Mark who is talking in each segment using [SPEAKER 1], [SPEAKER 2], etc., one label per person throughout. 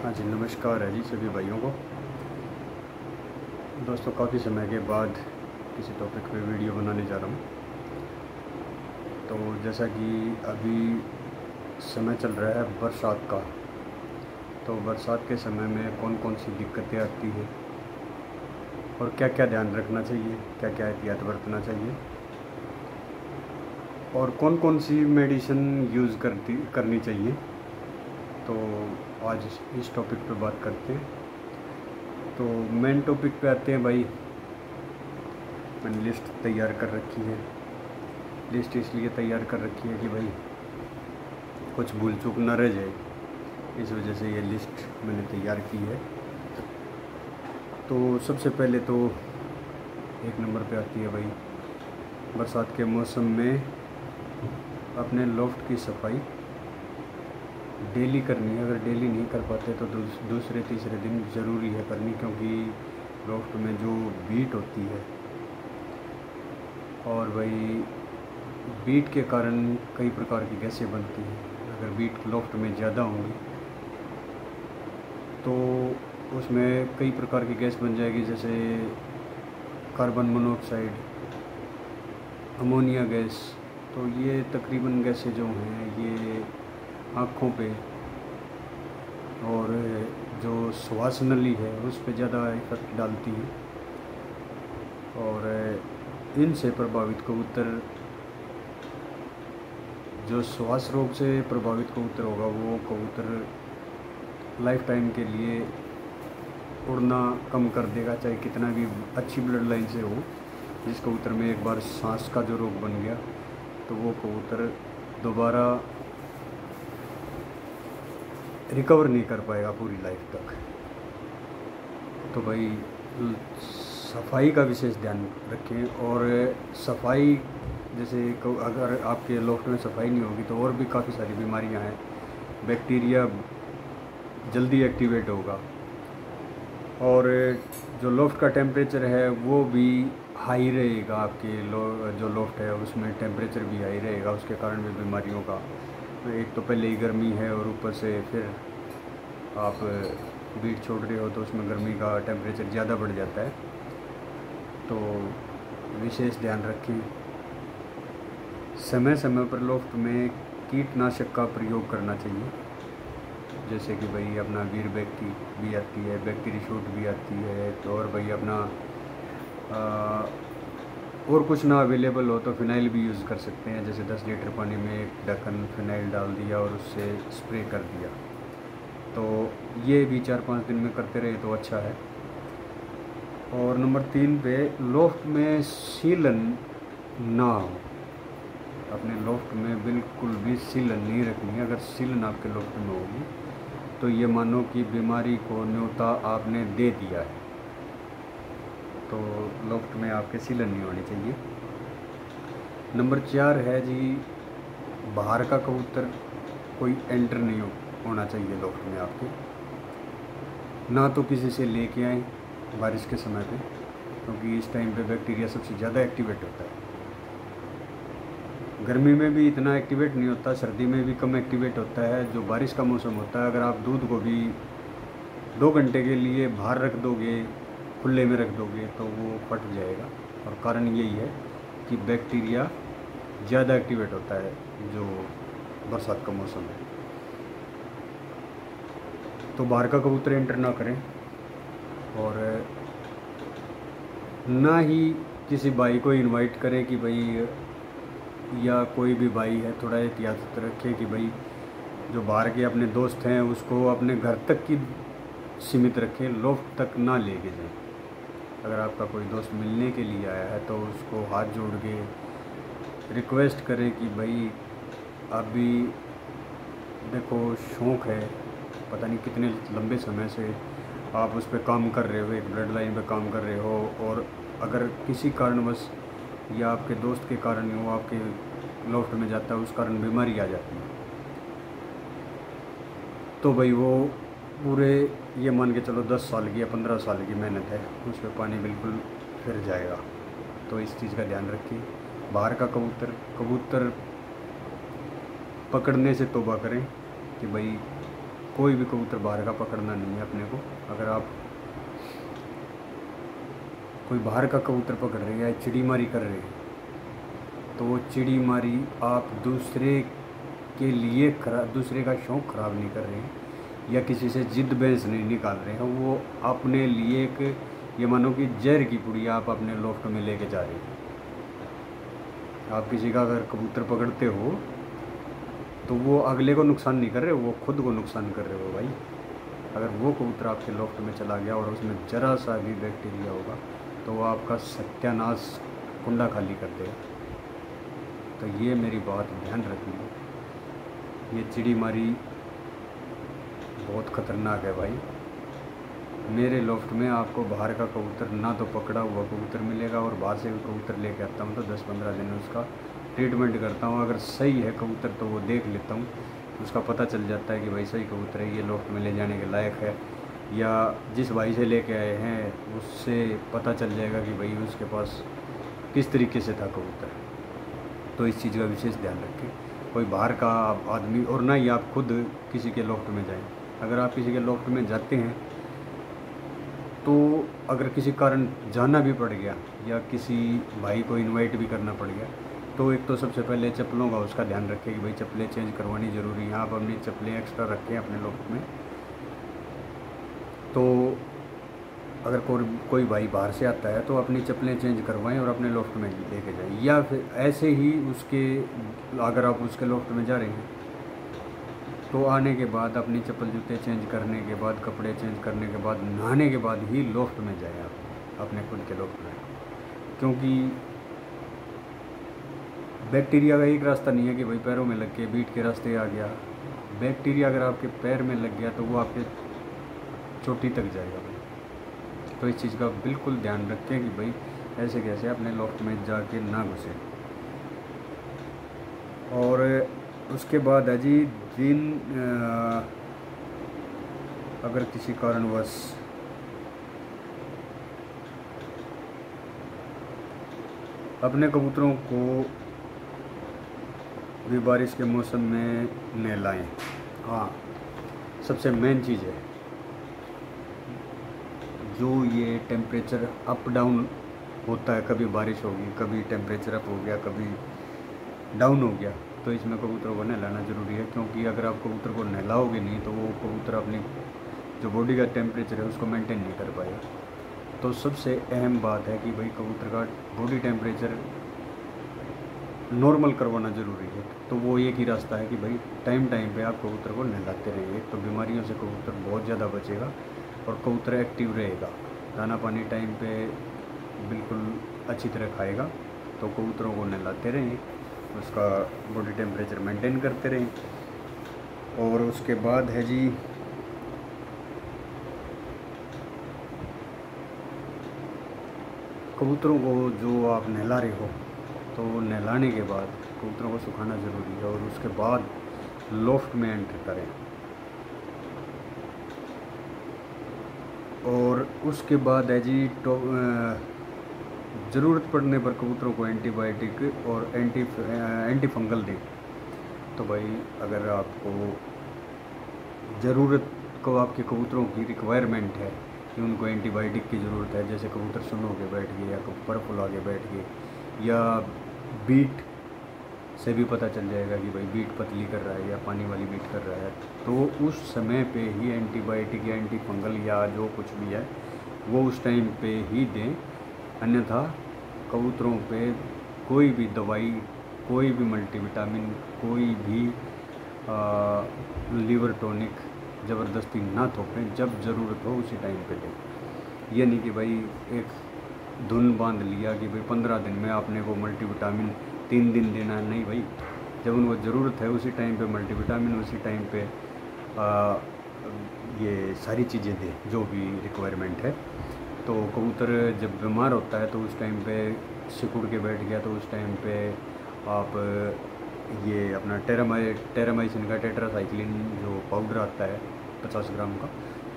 [SPEAKER 1] हाँ जी, नमस्कार है जी सभी भाइयों को। दोस्तों, काफ़ी समय के बाद किसी टॉपिक पे वीडियो बनाने जा रहा हूँ। तो जैसा कि अभी समय चल रहा है बरसात का, तो बरसात के समय में कौन कौन सी दिक्कतें आती है और क्या क्या ध्यान रखना चाहिए, क्या क्या एहतियात बरतना चाहिए और कौन कौन सी मेडिसिन यूज़ करनी चाहिए, तो आज इस टॉपिक पे बात करते हैं। तो मेन टॉपिक पे आते हैं भाई। मैंने लिस्ट तैयार कर रखी है। लिस्ट इसलिए तैयार कर रखी है कि भाई कुछ भूल चूक ना रह जाए, इस वजह से ये लिस्ट मैंने तैयार की है। तो सबसे पहले तो एक नंबर पे आती है भाई, बरसात के मौसम में अपने लॉफ्ट की सफाई डेली करनी है। अगर डेली नहीं कर पाते तो दूसरे तीसरे दिन ज़रूरी है करनी, क्योंकि लॉफ्ट में जो बीट होती है, और भाई बीट के कारण कई प्रकार की गैसें बनती हैं। अगर बीट लॉफ्ट में ज़्यादा होंगी तो उसमें कई प्रकार की गैस बन जाएगी, जैसे कार्बन मोनोऑक्साइड, अमोनिया गैस। तो ये तकरीबन गैसें जो हैं ये आँखों पे और जो श्वास नली है उस पर ज़्यादा इफेक्ट डालती है, और इनसे प्रभावित कबूतर, जो श्वास रोग से प्रभावित कबूतर होगा वो कबूतर लाइफ टाइम के लिए उड़ना कम कर देगा, चाहे कितना भी अच्छी ब्लड लाइन से हो। जिस कबूतर में एक बार सांस का जो रोग बन गया तो वो कबूतर दोबारा रिकवर नहीं कर पाएगा पूरी लाइफ तक। तो भाई सफाई का विशेष ध्यान रखें। और सफाई, जैसे अगर आपके लॉफ्ट में सफाई नहीं होगी तो और भी काफ़ी सारी बीमारियां हैं। बैक्टीरिया जल्दी एक्टिवेट होगा, और जो लॉफ्ट का टेम्परेचर है वो भी हाई रहेगा। आपके जो लॉफ्ट है उसमें टेम्परेचर भी हाई रहेगा, उसके कारण भी बीमारियों का, एक तो पहले ही गर्मी है और ऊपर से फिर आप बीट छोड़ रहे हो तो उसमें गर्मी का टेम्परेचर ज़्यादा बढ़ जाता है। तो विशेष ध्यान रखें। समय समय पर लॉफ्ट में कीटनाशक का प्रयोग करना चाहिए, जैसे कि भाई अपना वीर बैक्टी भी आती है, बैक्टीरियोशूट भी आती है, तो और भाई अपना और कुछ ना अवेलेबल हो तो फिनाइल भी यूज़ कर सकते हैं। जैसे 10 लीटर पानी में एक ढक्कन फिनाइल डाल दिया और उससे स्प्रे कर दिया, तो ये भी 4-5 दिन में करते रहे तो अच्छा है। और नंबर 3 पे, लॉफ्ट में सीलन ना हो। अपने लॉफ्ट में बिल्कुल भी सीलन नहीं रखनी है। अगर सीलन आपके लॉफ्ट में होगी तो ये मानो कि बीमारी को न्योता आपने दे दिया है। तो लॉफ्ट में आपके सीलन नहीं होनी चाहिए। नंबर 4 है जी, बाहर का कबूतर कोई एंटर नहीं होना चाहिए लॉफ्ट में आपके। ना तो किसी से लेके आए बारिश के समय पे, क्योंकि इस टाइम पे बैक्टीरिया सबसे ज़्यादा एक्टिवेट होता है। गर्मी में भी इतना एक्टिवेट नहीं होता, सर्दी में भी कम एक्टिवेट होता है। जो बारिश का मौसम होता है, अगर आप दूध को भी 2 घंटे के लिए बाहर रख दोगे, खुले में रख दोगे, तो वो फट जाएगा। और कारण यही है कि बैक्टीरिया ज़्यादा एक्टिवेट होता है जो बरसात का मौसम है। तो बाहर का कबूतर एंटर ना करें, और ना ही किसी भाई को इनवाइट करें कि भाई, या कोई भी भाई है थोड़ा एहतियात रखे कि भाई जो बाहर के अपने दोस्त हैं उसको अपने घर तक की सीमित रखें, लॉफ्ट तक ना लेके जाएं। अगर आपका कोई दोस्त मिलने के लिए आया है तो उसको हाथ जोड़ के रिक्वेस्ट करें कि भाई अभी देखो शौक़ है, पता नहीं कितने लंबे समय से आप उस पर काम कर रहे हो, एक ब्लड लाइन पे काम कर रहे हो, और अगर किसी कारणवश या आपके दोस्त के कारण वो आपके लॉफ्ट में जाता है, उस कारण बीमारी आ जाती है, तो भाई वो पूरे ये मान के चलो 10 साल की या 15 साल की मेहनत है, उस पर पानी बिल्कुल फिर जाएगा। तो इस चीज़ का ध्यान रखिए। बाहर का कबूतर पकड़ने से तौबा करें कि भाई कोई भी कबूतर बाहर का पकड़ना नहीं है अपने को। अगर आप कोई बाहर का कबूतर पकड़ रहे हैं या चिड़ी मारी कर रहे हैं तो वो चिड़ी मारी आप दूसरे के लिए दूसरे का शौक़ ख़राब नहीं कर रहे हैं या किसी से जिद बहस नहीं निकाल रहे हैं। वो अपने लिए एक ये मानो कि जहर की पुड़िया आप अपने लोफ्ट में लेके जा रहे हैं। आप किसी का अगर कबूतर पकड़ते हो तो वो अगले को नुकसान नहीं कर रहे, वो खुद को नुकसान कर रहे हो भाई। अगर वो कबूतर आपके लोफ्ट में चला गया और उसमें ज़रा सा भी बैक्टीरिया होगा तो वो आपका सत्यानाश कुंडा खाली कर देगा। तो ये मेरी बात ध्यान रखनी। ये चिड़ी मारी बहुत ख़तरनाक है भाई। मेरे लोफ्ट में आपको बाहर का कबूतर ना तो पकड़ा हुआ कबूतर मिलेगा और बाहर से भी कबूतर लेके आता हूँ तो 10-15 दिन उसका ट्रीटमेंट करता हूँ। अगर सही है कबूतर तो वो देख लेता हूँ, उसका पता चल जाता है कि भाई सही कबूतर है, ये लोफ्ट में ले जाने के लायक है। या जिस भाई से लेके आए हैं उससे पता चल जाएगा कि भाई उसके पास किस तरीके से था कबूतर। तो इस चीज़ का विशेष ध्यान रखें। कोई बाहर का आदमी और ना ही आप खुद किसी के लोफ्ट में जाएं। अगर आप किसी के लोफ्ट में जाते हैं तो अगर किसी कारण जाना भी पड़ गया या किसी भाई को इनवाइट भी करना पड़ गया तो एक तो सबसे पहले चप्पलों का उसका ध्यान रखें कि भाई चप्पलें चेंज करवानी ज़रूरी है। आप अपनी चप्पलें एक्स्ट्रा रखें अपने लोफ्ट में। तो अगर कोई भाई बाहर से आता है तो अपनी चप्पलें चेंज करवाएं और अपने लोफ्ट में लेके जाएं। या फिर ऐसे ही उसके अगर आप उसके लोफ्ट में जा रहे हैं तो आने के बाद अपनी चप्पल जूते चेंज करने के बाद, कपड़े चेंज करने के बाद, नहाने के बाद ही लोफ्ट में जाएं आप अपने खुद के लोफ्ट में। क्योंकि बैक्टीरिया का एक रास्ता नहीं है कि भाई पैरों में लग के बीट के रास्ते आ गया। बैक्टीरिया अगर आपके पैर में लग गया तो वो आपके चोटी तक जाएगा भाई। तो इस चीज़ का बिल्कुल ध्यान रखें कि भाई ऐसे कैसे अपने लोफ्ट में जाके ना घुसे। और उसके बाद है जी अगर किसी कारणवश अपने कबूतरों को भी बारिश के मौसम में नहलाएं। हाँ, सबसे मेन चीज़ है जो ये टेम्परेचर अप डाउन होता है, कभी बारिश होगी, कभी टेम्परेचर अप हो गया, कभी डाउन हो गया, तो इसमें कबूतरों को नहलाना ज़रूरी है। क्योंकि अगर आप कबूतर को नहलाओगे नहीं तो वो कबूतर अपनी जो बॉडी का टेम्परेचर है उसको मेंटेन नहीं कर पाएगा। तो सबसे अहम बात है कि भाई कबूतर का बॉडी टेम्परेचर नॉर्मल करवाना ज़रूरी है। तो वो एक ही रास्ता है कि भाई टाइम पे आप कबूतर को नहलाते रहिए। तो बीमारियों से कबूतर बहुत ज़्यादा बचेगा और कबूतर एक्टिव रहेगा। दाना पानी टाइम पे बिल्कुल अच्छी तरह खाएगा। तो कबूतरों को नहलाते रहें, उसका बॉडी टेम्परेचर मेंटेन करते रहें। और उसके बाद है जी कबूतरों को जो आप नहला रहे हो तो नहलाने के बाद कबूतरों को सुखाना ज़रूरी है और उसके बाद लोफ्ट में एंटर करें। और उसके बाद है जी ज़रूरत पड़ने पर कबूतरों को एंटीबायोटिक और एंटी फंगल दें। तो भाई अगर आपको ज़रूरत को आपके कबूतरों की रिक्वायरमेंट है कि उनको एंटीबायोटिक की ज़रूरत है, जैसे कबूतर सुन हो के बैठ गए या पर फुला के बैठ गए या बीट से भी पता चल जाएगा कि भाई बीट पतली कर रहा है या पानी वाली बीट कर रहा है, तो उस समय पे ही एंटीबायोटिक या एंटी फंगल या जो कुछ भी है वो उस टाइम पे ही दें। अन्यथा कबूतरों पे कोई भी दवाई, कोई भी मल्टीविटामिन, कोई भी लीवर टॉनिक ज़बरदस्ती ना थोपें। जब ज़रूरत हो उसी टाइम पे दें। ये नहीं कि भाई एक धुन बांध लिया कि भाई 15 दिन में आपने को मल्टीविटामिन 3 दिन देना है। नहीं भाई, जब उनको ज़रूरत है उसी टाइम पे मल्टीविटामिन, उसी टाइम पे ये सारी चीज़ें दें जो भी रिक्वायरमेंट है। तो कबूतर जब बीमार होता है तो उस टाइम पे सिकुड़ के बैठ गया तो उस टाइम पे आप ये अपना टेरामाइसिन का टेट्रासाइक्लिन जो पाउडर आता है 50 ग्राम का,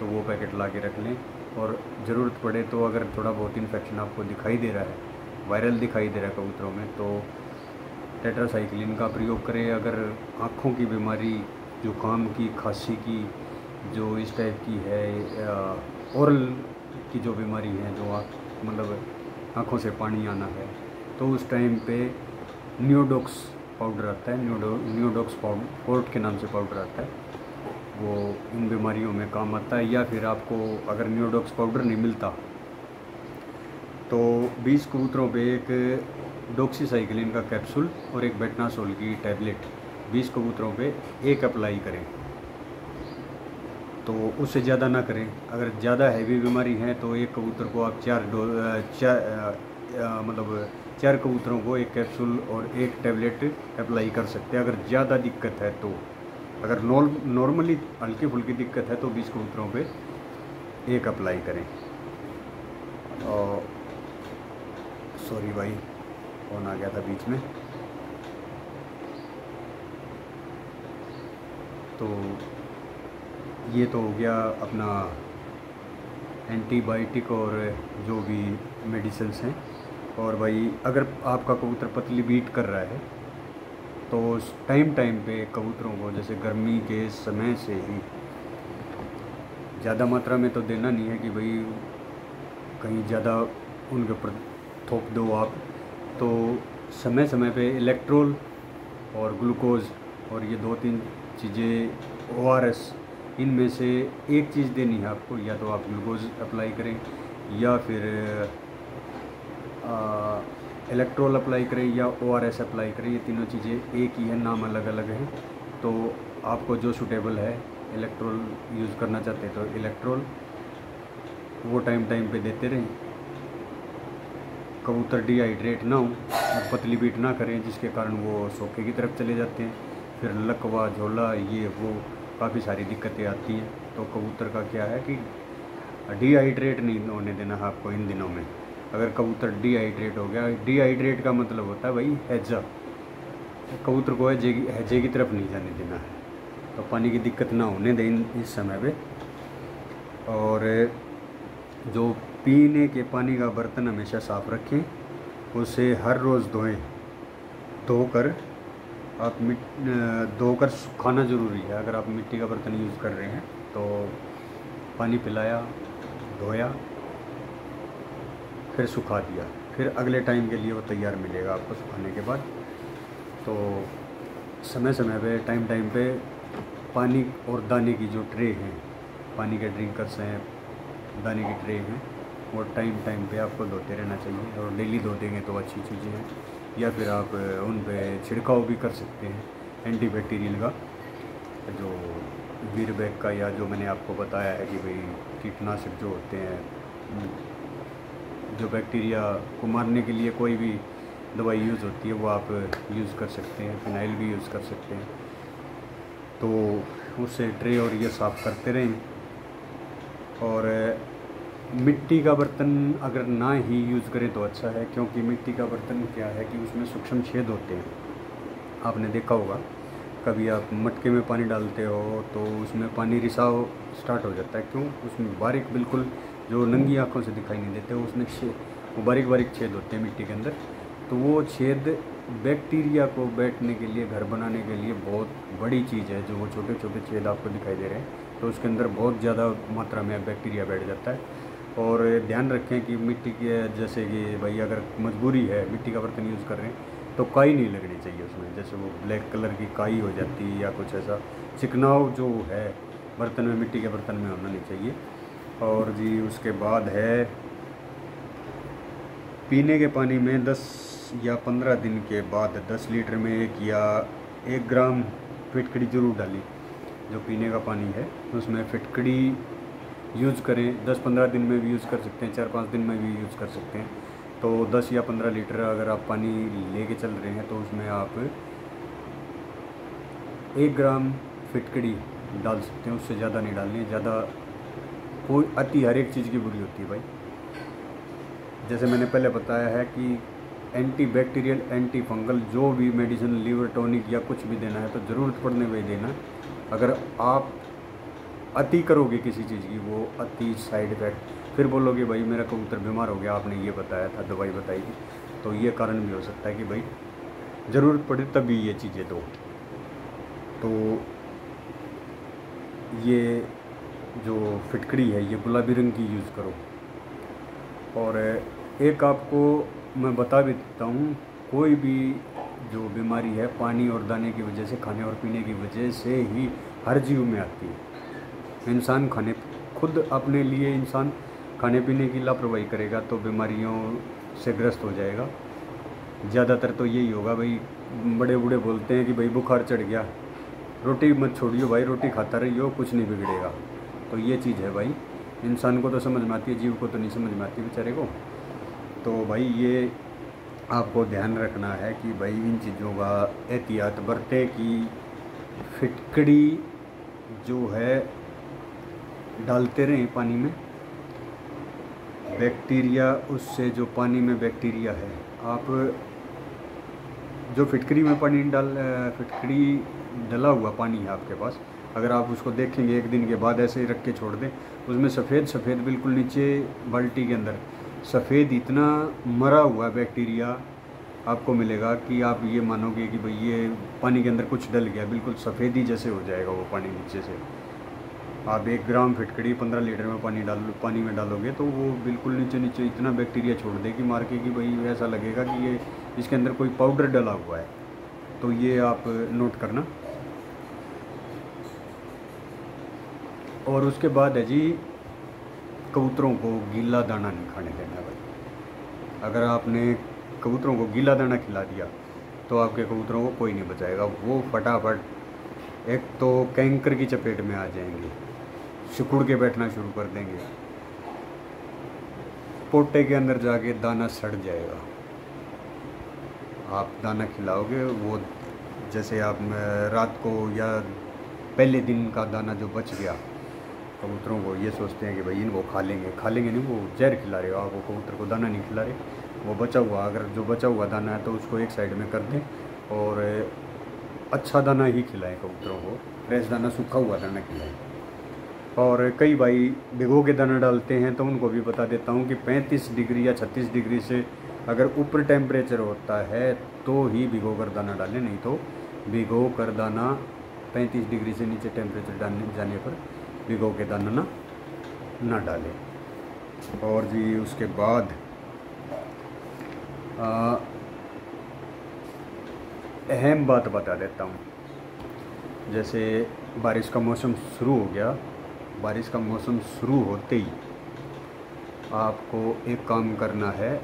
[SPEAKER 1] तो वो पैकेट ला के रख लें। और ज़रूरत पड़े तो अगर थोड़ा बहुत इन्फेक्शन आपको दिखाई दे रहा है, वायरल दिखाई दे रहा है कबूतरों में, तो टेट्रासाइक्लिन का प्रयोग करें। अगर आँखों की बीमारी, जुकाम की, खांसी की जो इस टाइप की है, ओरल की जो बीमारी है, जो मतलब आँखों से पानी आना है, तो उस टाइम पे नियोडोक्स पाउडर आता है, नियोडोक्स पाउडर, पोर्ट के नाम से पाउडर आता है, वो इन बीमारियों में काम आता है। या फिर आपको अगर नियोडोक्स पाउडर नहीं मिलता तो 20 कबूतरों पे एक डॉक्सीसाइक्लिन का कैप्सूल और एक बेटनासोल की टैबलेट 20 कबूतरों पे एक अप्लाई करें। तो उससे ज़्यादा ना करें। अगर ज़्यादा हैवी बीमारी है तो एक कबूतर को आप मतलब 4 कबूतरों को एक कैप्सूल और एक टैबलेट अप्लाई कर सकते हैं। अगर ज़्यादा दिक्कत है तो, अगर नॉर्मली हल्की फुल्की दिक्कत है तो 20 कबूतरों पे एक अप्लाई करें। और सॉरी भाई, फ़ोन आ गया था बीच में। तो ये तो हो गया अपना एंटीबायोटिक और जो भी मेडिसिन्स हैं। और भाई अगर आपका कबूतर पतली बीट कर रहा है तो टाइम पे कबूतरों को, जैसे गर्मी के समय से ही, ज़्यादा मात्रा में तो देना नहीं है कि भाई कहीं ज़्यादा उनके ऊपर थोप दो आप। तो समय समय पे इलेक्ट्रोल और ग्लूकोज और ये 2-3 चीज़ें, ORS, इनमें से एक चीज़ देनी है आपको। या तो आप ग्लूकोज अप्लाई करें या फिर इलेक्ट्रोल अप्लाई करें या ORS अप्लाई करें। ये तीनों चीज़ें एक ही है, नाम अलग अलग हैं। तो आपको जो सूटेबल है, इलेक्ट्रोल यूज़ करना चाहते हैं तो इलेक्ट्रोल वो टाइम पे देते रहें। कबूतर डिहाइड्रेट ना हो और पतली बीट ना करें, जिसके कारण वो सोखे की तरफ चले जाते हैं। फिर लकवा, झोला, ये वो काफ़ी सारी दिक्कतें आती हैं। तो कबूतर का क्या है कि डिहाइड्रेट नहीं होने देना है आपको इन दिनों में। अगर कबूतर डिहाइड्रेट हो गया, डिहाइड्रेट का मतलब होता है भाई हैजा, कबूतर को हैजे की तरफ नहीं जाने देना है। तो पानी की दिक्कत ना होने दें इस समय पे। और जो पीने के पानी का बर्तन हमेशा साफ़ रखें, उसे हर रोज़ धोएं। धोकर आप धोकर सुखाना ज़रूरी है। अगर आप मिट्टी का बर्तन यूज़ कर रहे हैं तो पानी पिलाया, धोया, फिर सुखा दिया, फिर अगले टाइम के लिए वो तैयार मिलेगा आपको सुखाने के बाद। तो समय समय पे, टाइम पे पानी और दाने की जो ट्रे हैं, पानी के ड्रिंकर्स हैं, दाने की ट्रे हैं, वो टाइम पे आपको धोते रहना चाहिए। और डेली धो देंगे तो अच्छी चीज़ें हैं। या फिर आप उन पे छिड़काव भी कर सकते हैं एंटीबैक्टीरियल का, जो वीरबैग का, या जो मैंने आपको बताया है कि भाई कीटनाशक जो होते हैं, जो बैक्टीरिया को मारने के लिए कोई भी दवाई यूज़ होती है, वो आप यूज़ कर सकते हैं। फिनाइल भी यूज़ कर सकते हैं। तो उससे ट्रे और ये साफ़ करते रहें। और मिट्टी का बर्तन अगर ना ही यूज़ करें तो अच्छा है, क्योंकि मिट्टी का बर्तन क्या है कि उसमें सूक्ष्म छेद होते हैं। आपने देखा होगा, कभी आप मटके में पानी डालते हो तो उसमें पानी रिसाव स्टार्ट हो जाता है। क्यों? उसमें बारीक, बिल्कुल जो नंगी आँखों से दिखाई नहीं देते, उसमें वो बारीक छेद होते हैं मिट्टी के अंदर। तो वो छेद बैक्टीरिया को बैठने के लिए, घर बनाने के लिए बहुत बड़ी चीज़ है। जो वो छोटे छोटे छेद आपको दिखाई दे रहे हैं, तो उसके अंदर बहुत ज़्यादा मात्रा में बैक्टीरिया बैठ जाता है। और ध्यान रखें कि मिट्टी के, जैसे कि भाई अगर मजबूरी है मिट्टी का बर्तन यूज़ कर रहे हैं तो काई नहीं लगनी चाहिए उसमें। जैसे वो ब्लैक कलर की काई हो जाती है या कुछ ऐसा चिकनाव जो है बर्तन में, मिट्टी के बर्तन में होना नहीं चाहिए। और जी उसके बाद है पीने के पानी में 10 या 15 दिन के बाद 10 लीटर में 1 ग्राम फिटकड़ी ज़रूर डालें। जो पीने का पानी है उसमें फिटकड़ी यूज़ करें। 10-15 दिन में भी यूज़ कर सकते हैं, 4-5 दिन में भी यूज़ कर सकते हैं। तो 10 या 15 लीटर अगर आप पानी लेके चल रहे हैं तो उसमें आप 1 ग्राम फिटकड़ी डाल सकते हैं, उससे ज़्यादा नहीं डालनी है। ज़्यादा कोई अति हर एक चीज़ की बुरी होती है भाई। जैसे मैंने पहले बताया है कि एंटी बैक्टीरियल, एंटी फंगल जो भी मेडिसिन, लीवर टॉनिक या कुछ भी देना है तो ज़रूरत पड़ने पर देना। अगर आप अति करोगे किसी चीज़ की, वो अति साइड इफ़ेक्ट, फिर बोलोगे भाई मेरा कबूतर बीमार हो गया, आपने ये बताया था, दवाई बताई थी, तो ये कारण भी हो सकता है कि भाई ज़रूरत पड़े तभी ये चीज़ें दो। तो ये जो फिटकड़ी है ये गुलाबी रंग की यूज़ करो। और एक आपको मैं बता भी देता हूँ, कोई भी जो बीमारी है पानी और दाने की वजह से, खाने और पीने की वजह से ही हर जीव में आती है। इंसान खुद अपने लिए इंसान खाने पीने की लापरवाही करेगा तो बीमारियों से ग्रस्त हो जाएगा। ज़्यादातर तो यही होगा भाई, बड़े बूढ़े बोलते हैं कि भाई बुखार चढ़ गया, रोटी मत छोड़ियो भाई, रोटी खाता रहियो, कुछ नहीं बिगड़ेगा। तो ये चीज़ है भाई, इंसान को तो समझ में आती है, जीव को तो नहीं समझ में आती बेचारे को। तो भाई ये आपको ध्यान रखना है कि भाई इन चीज़ों का एहतियात बरते कि फिटकड़ी जो है डालते रहें पानी में। बैक्टीरिया, उससे जो पानी में बैक्टीरिया है, आप जो फिटकरी में फिटकड़ी डला हुआ पानी है आपके पास, अगर आप उसको देखेंगे एक दिन के बाद ऐसे ही रख के छोड़ दें, उसमें सफ़ेद बिल्कुल नीचे बाल्टी के अंदर सफ़ेद इतना मरा हुआ बैक्टीरिया आपको मिलेगा कि आप ये मानोगे कि भाई ये पानी के अंदर कुछ डल गया, बिल्कुल सफ़ेद ही जैसे हो जाएगा वो पानी नीचे से। आप 1 ग्राम फिटकड़ी 15 लीटर में पानी में डालोगे तो वो बिल्कुल नीचे इतना बैक्टीरिया छोड़ देगी मार के कि भाई ऐसा लगेगा कि ये इसके अंदर कोई पाउडर डला हुआ है। तो ये आप नोट करना। और उसके बाद है जी, कबूतरों को गीला दाना नहीं खाने देना भाई। अगर आपने कबूतरों को गीला दाना खिला दिया तो आपके कबूतरों को कोई नहीं बचाएगा। वो फटाफट एक तो कैंकर की चपेट में आ जाएंगे, सिकुड़ के बैठना शुरू कर देंगे, पोटे के अंदर जाके दाना सड़ जाएगा। आप दाना खिलाओगे वो, जैसे आप रात को या पहले दिन का दाना जो बच गया, कबूतरों को ये सोचते हैं कि भाई इनको खा लेंगे नहीं, वो जहर खिला रहे हो आप, वो कबूतर को दाना नहीं खिला रहे। वो बचा हुआ, अगर जो बचा हुआ दाना है तो उसको एक साइड में कर दें और अच्छा दाना ही खिलाएं कबूतरों को, फ्रेश दाना, सूखा हुआ दाना खिलाएं। और कई भाई भिगो के दाना डालते हैं, तो उनको भी बता देता हूँ कि 35 डिग्री या 36 डिग्री से अगर ऊपर टेम्परेचर होता है तो ही भिगो कर दाना डालें, नहीं तो भिगो कर दाना 35 डिग्री से नीचे टेम्परेचर जाने पर भिगो के दाना ना डालें। और जी उसके बाद अहम बात बता देता हूँ, जैसे बारिश का मौसम शुरू हो गया, बारिश का मौसम शुरू होते ही आपको एक काम करना है।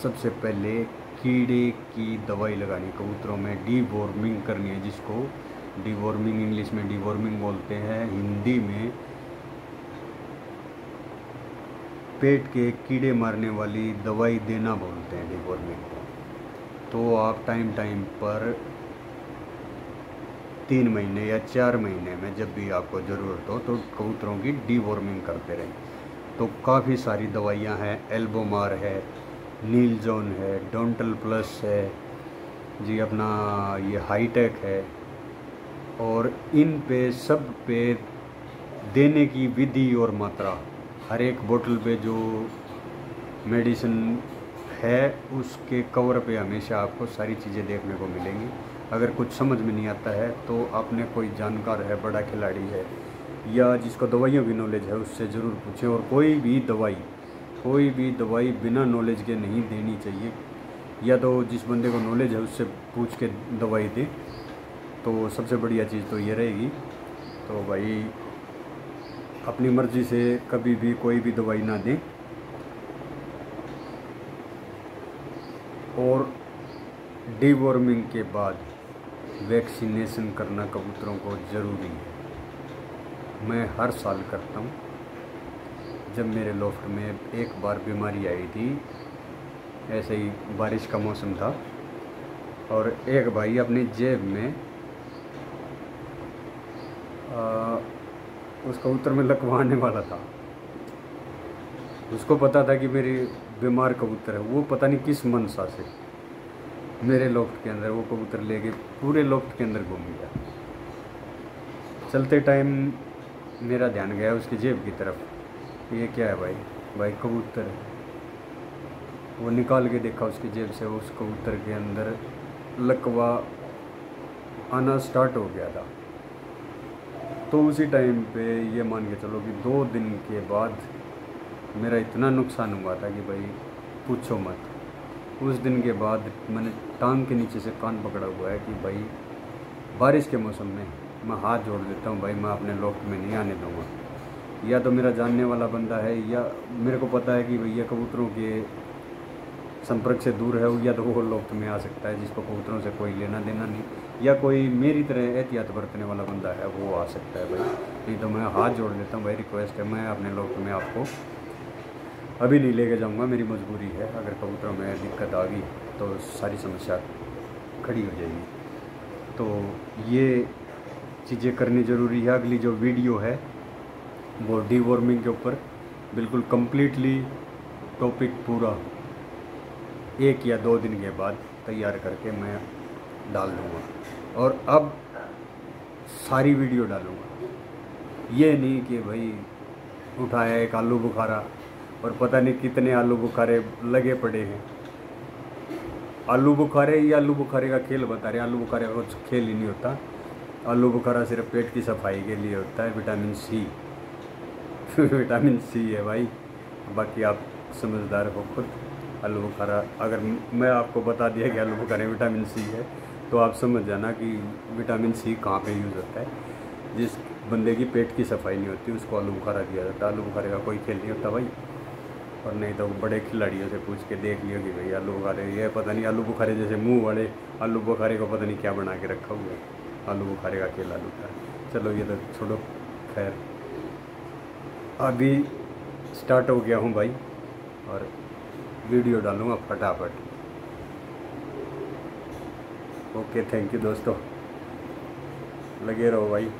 [SPEAKER 1] सबसे पहले कीड़े की दवाई लगानी कबूतरों में, डीवॉर्मिंग करनी है, जिसको डीवॉर्मिंग इंग्लिश में डीवॉर्मिंग बोलते हैं, हिंदी में पेट के कीड़े मारने वाली दवाई देना बोलते हैं डीवॉर्मिंग को। तो आप टाइम पर 3 महीने या 4 महीने में जब भी आपको ज़रूरत हो तो कबूतरों की डीवॉर्मिंग करते रहें। तो काफ़ी सारी दवाइयाँ हैं, एल्बोमार है, नील जोन है, डोंटल प्लस है जी, अपना ये हाईटेक है। और इन पे सब पे देने की विधि और मात्रा, हर एक बोतल पे जो मेडिसिन है उसके कवर पे हमेशा आपको सारी चीज़ें देखने को मिलेंगी। अगर कुछ समझ में नहीं आता है तो आपने कोई जानकार है, बड़ा खिलाड़ी है या जिसको दवाइयों की नॉलेज है उससे ज़रूर पूछें। और कोई भी दवाई बिना नॉलेज के नहीं देनी चाहिए, या तो जिस बंदे को नॉलेज है उससे पूछ के दवाई दें, तो सबसे बढ़िया चीज़ तो ये रहेगी। तो भाई अपनी मर्ज़ी से कभी भी कोई भी दवाई ना दें। और डीवॉर्मिंग के बाद वैक्सीनेशन करना कबूतरों को ज़रूरी है। मैं हर साल करता हूँ। जब मेरे लॉफ्ट में एक बार बीमारी आई थी, ऐसे ही बारिश का मौसम था और एक भाई अपनी जेब में उस कबूतर में लकवाने वाला था। उसको पता था कि मेरी बीमार कबूतर है, वो पता नहीं किस मनसा से मेरे लॉफ्ट के अंदर वो कबूतर लेके पूरे लॉफ्ट के अंदर घूम गया। चलते टाइम मेरा ध्यान गया उसकी जेब की तरफ, ये क्या है भाई कबूतर है। वो निकाल के देखा उसकी जेब से, उस कबूतर के अंदर लकवा आना स्टार्ट हो गया था। तो उसी टाइम पे ये मान के चलो कि 2 दिन के बाद मेरा इतना नुकसान हुआ था कि भाई पूछो मत। उस दिन के बाद मैंने टांग के नीचे से कान पकड़ा हुआ है कि भाई बारिश के मौसम में मैं हाथ जोड़ देता हूँ भाई, मैं अपने लोफ्ट में नहीं आने दूँगा। या तो मेरा जानने वाला बंदा है, या मेरे को पता है कि भैया कबूतरों के संपर्क से दूर है, या तो वो लोफ्ट में आ सकता है जिसको कबूतरों से कोई लेना देना नहीं, या कोई मेरी तरह एहतियात बरतने वाला बंदा है वो आ सकता है भाई। नहीं तो मैं हाथ जोड़ देता हूँ भाई, रिक्वेस्ट है, मैं अपने लोफ्ट में आपको अभी नहीं लेके जाऊँगा, मेरी मजबूरी है। अगर कबूतरों में दिक्कत आ गई तो सारी समस्या खड़ी हो जाएगी। तो ये चीज़ें करनी ज़रूरी है। अगली जो वीडियो है वो डीवॉर्मिंग के ऊपर बिल्कुल कम्प्लीटली टॉपिक पूरा 1 या 2 दिन के बाद तैयार करके मैं डाल दूँगा, और अब सारी वीडियो डालूँगा। ये नहीं कि भाई उठाया एक आलू बुखारा और पता नहीं कितने आलू बुखारे लगे पड़े हैं। आलू बुखारे, ये आलू बुखारे का खेल बता रहे। आलू बुखारे का कुछ खेल ही नहीं होता। आलू बुखारा सिर्फ पेट की सफाई के लिए होता है। विटामिन सी विटामिन सी है भाई, बाकी आप समझदार हो खुद। आलू बुखारा, अगर मैं आपको बता दिया कि आलू बुखारे विटामिन सी है तो आप समझ जाना कि विटामिन सी कहाँ पे यूज़ होता है। जिस बंदे की पेट की सफाई नहीं होती उसको आलू बुखारा दिया जाता है। आलू बुखारे का कोई खेल नहीं होता भाई। और नहीं तो बड़े खिलाड़ियों से पूछ के देख लियो कि भाई आलू बुखारे, ये पता नहीं आलू बुखारे जैसे मुंह वाले आलू बुखारे को पता नहीं क्या बना के रखा हुआ है। आलू बुखारे का खेल आलू का। चलो ये तो छोड़ो, खैर अभी स्टार्ट हो गया हूँ भाई, और वीडियो डालूँगा फटाफट। ओके, थैंक यू दोस्तों, लगे रहो भाई।